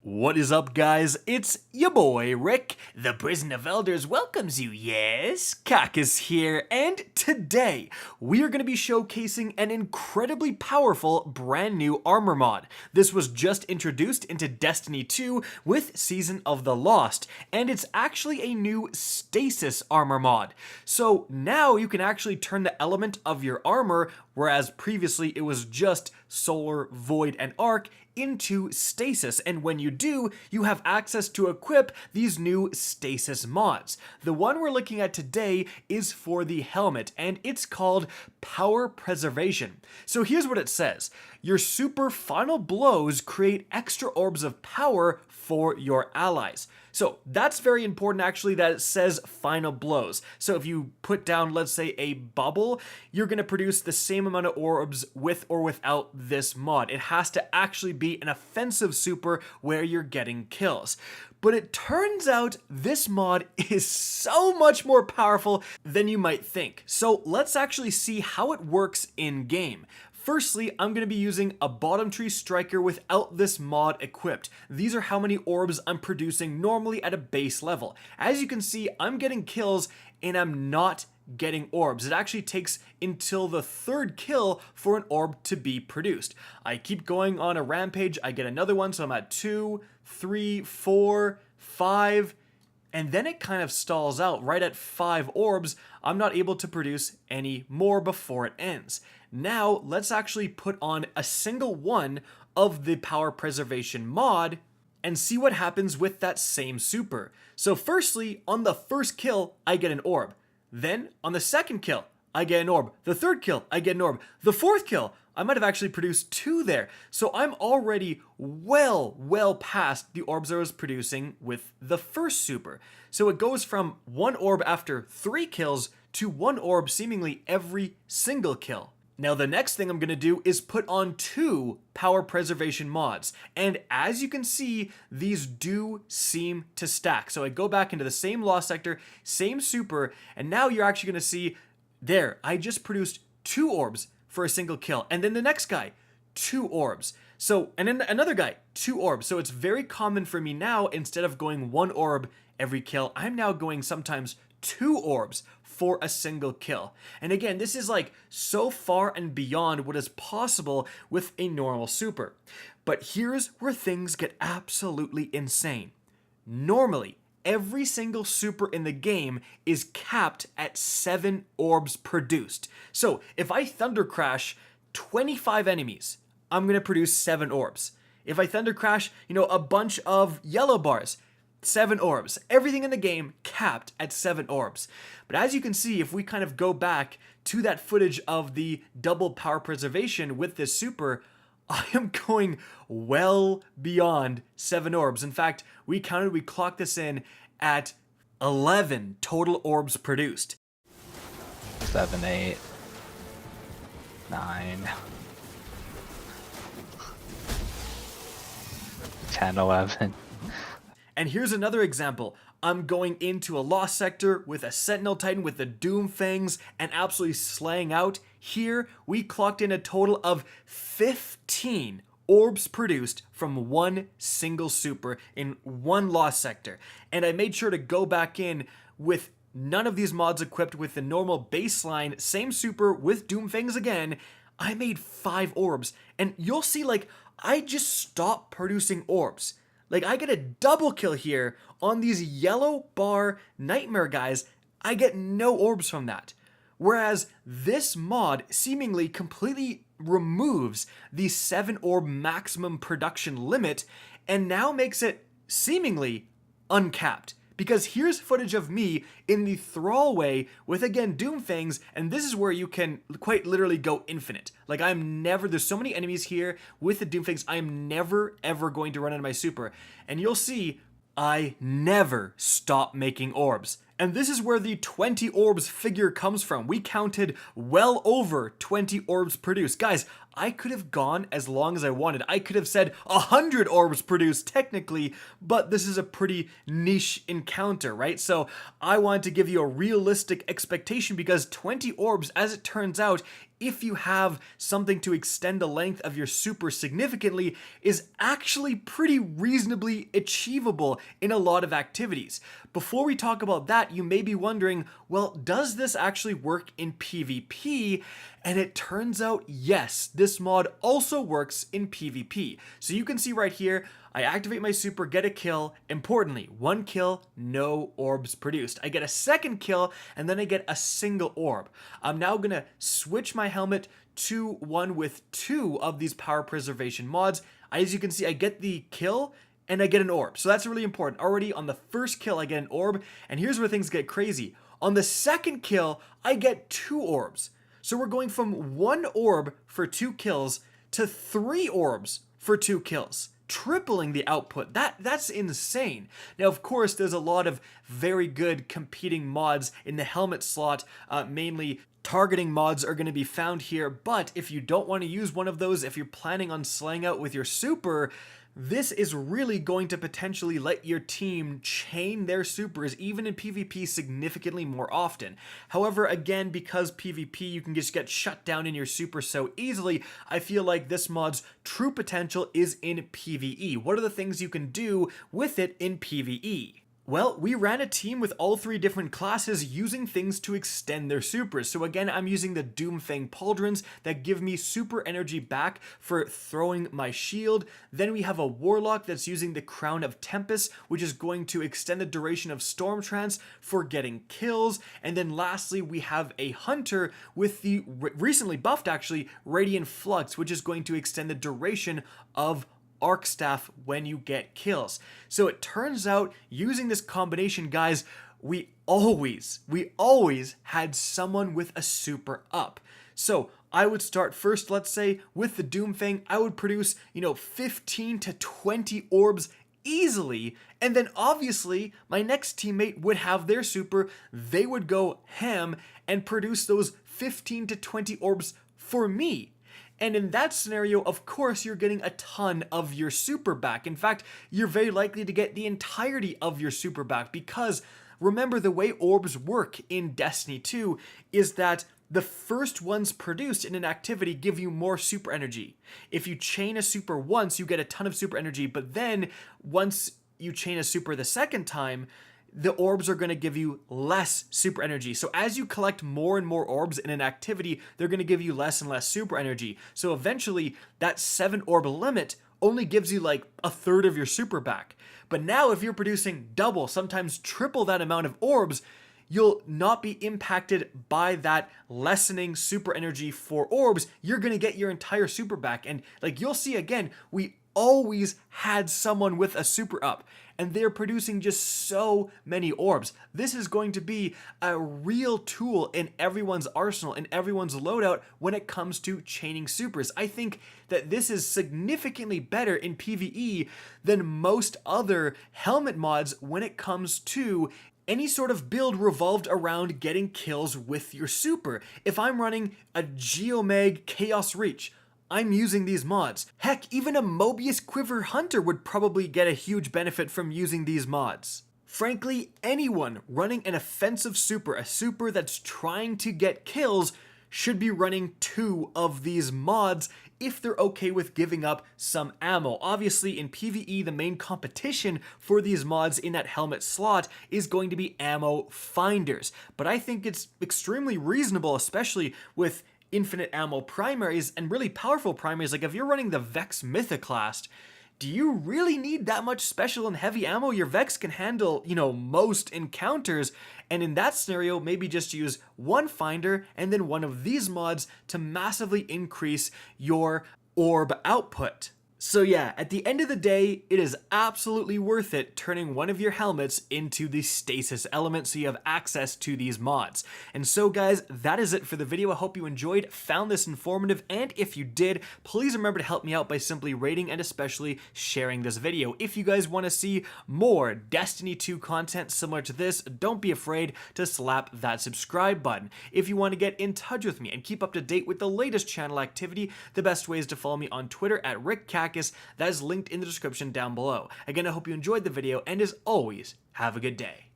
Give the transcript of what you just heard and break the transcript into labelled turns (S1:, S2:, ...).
S1: What is up, guys? It's your boy Rick. The Prison of Elders welcomes you, yes? Cacus here, and today we are going to be showcasing an incredibly powerful brand new armor mod. This was just introduced into Destiny 2 with Season of the Lost, and it's actually a new stasis armor mod. So now you can actually turn the element of your armor, whereas previously it was just solar, void, and arc, into stasis, and when you do, you have access to equip these new stasis mods. The one we're looking at today is for the helmet, and it's called Power Preservation. So here's what it says. Your super final blows create extra orbs of power for your allies. So that's very important actually that it says final blows. So if you put down, let's say, a bubble, you're going to produce the same amount of orbs with or without this mod. It has to actually be an offensive super where you're getting kills. But it turns out this mod is so much more powerful than you might think. So let's actually see how it works in game. Firstly, I'm going to be using a bottom tree striker without this mod equipped. These are how many orbs I'm producing normally at a base level. As you can see, I'm getting kills and I'm not getting orbs. It actually takes until the third kill for an orb to be produced. I keep going on a rampage, I get another one, so I'm at 2, 3, 4, 5, and then it kind of stalls out right at 5 orbs. I'm not able to produce any more before it ends. Now, let's actually put on a single one of the Power Preservation mod and see what happens with that same super. So firstly, on the first kill, I get an orb. Then, on the second kill, I get an orb. The third kill, I get an orb. The fourth kill, I might have actually produced 2 there. So I'm already well past the orbs I was producing with the first super. So it goes from 1 orb after 3 kills to 1 orb seemingly every single kill. Now the next thing I'm going to do is put on 2 Power Preservation mods, and as you can see, these do seem to stack. So I go back into the same lost sector, same super, and now you're actually going to see, there, I just produced 2 orbs for a single kill, and then the next guy, 2 orbs. So, and then another guy, 2 orbs. So it's very common for me now, instead of going 1 orb every kill, I'm now going sometimes 2 orbs for a single kill. And again, this is like so far and beyond what is possible with a normal super. But here's where things get absolutely insane. Normally, every single super in the game is capped at 7 orbs produced. So if I Thunder Crash 25 enemies, I'm going to produce 7 orbs. If I Thunder Crash, a bunch of yellow bars, 7 orbs. Everything in the game capped at 7 orbs. But as you can see, if we kind of go back to that footage of the double power preservation with this super, I am going well beyond 7 orbs. In fact, we clocked this in at 11 total orbs produced.
S2: 7, 8, 9, 10, 11.
S1: And here's another example. I'm going into a lost sector with a Sentinel Titan with the Doom Fangs and absolutely slaying out. Here, we clocked in a total of 15 orbs produced from 1 single super in 1 lost sector. And I made sure to go back in with none of these mods equipped with the normal baseline, same super with Doom Fangs again. I made 5 orbs. And you'll see, I just stopped producing orbs. I get a double kill here on these yellow bar nightmare guys. I get no orbs from that. Whereas this mod seemingly completely removes the 7 orb maximum production limit and now makes it seemingly uncapped. Because here's footage of me in the Thrall way with, again, Doomfangs, and this is where you can quite literally go infinite. There's so many enemies here with the Doomfangs, I am never, ever going to run out of my super. And you'll see, I never stop making orbs. And this is where the 20 orbs figure comes from. We counted well over 20 orbs produced. Guys, I could have gone as long as I wanted. I could have said 100 orbs produced technically, but this is a pretty niche encounter, right? So I wanted to give you a realistic expectation because 20 orbs, as it turns out, if you have something to extend the length of your super significantly, is actually pretty reasonably achievable in a lot of activities. Before we talk about that, you may be wondering, well, does this actually work in PvP? And it turns out, yes, this mod also works in PvP. So you can see right here, I activate my super, get a kill. Importantly, 1 kill, no orbs produced. I get a second kill, and then I get a single orb. I'm now gonna switch my helmet to one with 2 of these power preservation mods. As you can see, I get the kill, and I get an orb. So that's really important. Already on the first kill, I get an orb, and here's where things get crazy. On the second kill, I get 2 orbs. So we're going from 1 orb for 2 kills to 3 orbs for 2 kills. Tripling the output. That's insane. Now, of course, there's a lot of very good competing mods in the helmet slot, mainly targeting mods are going to be found here, but if you don't want to use one of those, if you're planning on slaying out with your super, this is really going to potentially let your team chain their supers even in PvP significantly more often. However, again, because PvP you can just get shut down in your super so easily, I feel like this mod's true potential is in PvE. What are the things you can do with it in PvE? Well, we ran a team with all 3 different classes using things to extend their supers. So again, I'm using the Doomfang Pauldrons that give me super energy back for throwing my shield. Then we have a Warlock that's using the Crown of Tempest, which is going to extend the duration of Storm Trance for getting kills. And then lastly, we have a Hunter with the recently buffed actually, Radiant Flux, which is going to extend the duration of Arc Staff when you get kills. So it turns out using this combination, guys, we always had someone with a super up. So I would start first, let's say, with the Doomfang. I would produce, 15 to 20 orbs easily, and then obviously my next teammate would have their super. They would go ham and produce those 15 to 20 orbs for me. And in that scenario, of course, you're getting a ton of your super back. In fact, you're very likely to get the entirety of your super back because remember, the way orbs work in Destiny 2 is that the first ones produced in an activity give you more super energy. If you chain a super once, you get a ton of super energy, but then once you chain a super the second time, the orbs are going to give you less super energy. So as you collect more and more orbs in an activity, they're going to give you less and less super energy. So eventually, that 7 orb limit only gives you like a third of your super back. But now if you're producing double, sometimes triple that amount of orbs, you'll not be impacted by that lessening super energy for orbs. You're going to get your entire super back. And like you'll see again, we always had someone with a super up, and they're producing just so many orbs. This is going to be a real tool in everyone's arsenal, in everyone's loadout when it comes to chaining supers. I think that this is significantly better in PvE than most other helmet mods when it comes to any sort of build revolved around getting kills with your super. If I'm running a Geomag Chaos Reach, I'm using these mods. Heck, even a Mobius Quiver Hunter would probably get a huge benefit from using these mods. Frankly, anyone running an offensive super, a super that's trying to get kills, should be running 2 of these mods if they're okay with giving up some ammo. Obviously, in PvE, the main competition for these mods in that helmet slot is going to be ammo finders. But I think it's extremely reasonable, especially with infinite ammo primaries and really powerful primaries. Like if you're running the Vex Mythoclast, do you really need that much special and heavy ammo? Your Vex can handle, most encounters, and in that scenario, maybe just use 1 finder and then 1 of these mods to massively increase your orb output. So yeah, at the end of the day, it is absolutely worth it turning one of your helmets into the stasis element so you have access to these mods. And so guys, that is it for the video. I hope you enjoyed, found this informative, and if you did, please remember to help me out by simply rating and especially sharing this video. If you guys want to see more Destiny 2 content similar to this, don't be afraid to slap that subscribe button. If you want to get in touch with me and keep up to date with the latest channel activity, the best way is to follow me on Twitter at RickCacus. That is linked in the description down below. Again, I hope you enjoyed the video, and as always, have a good day.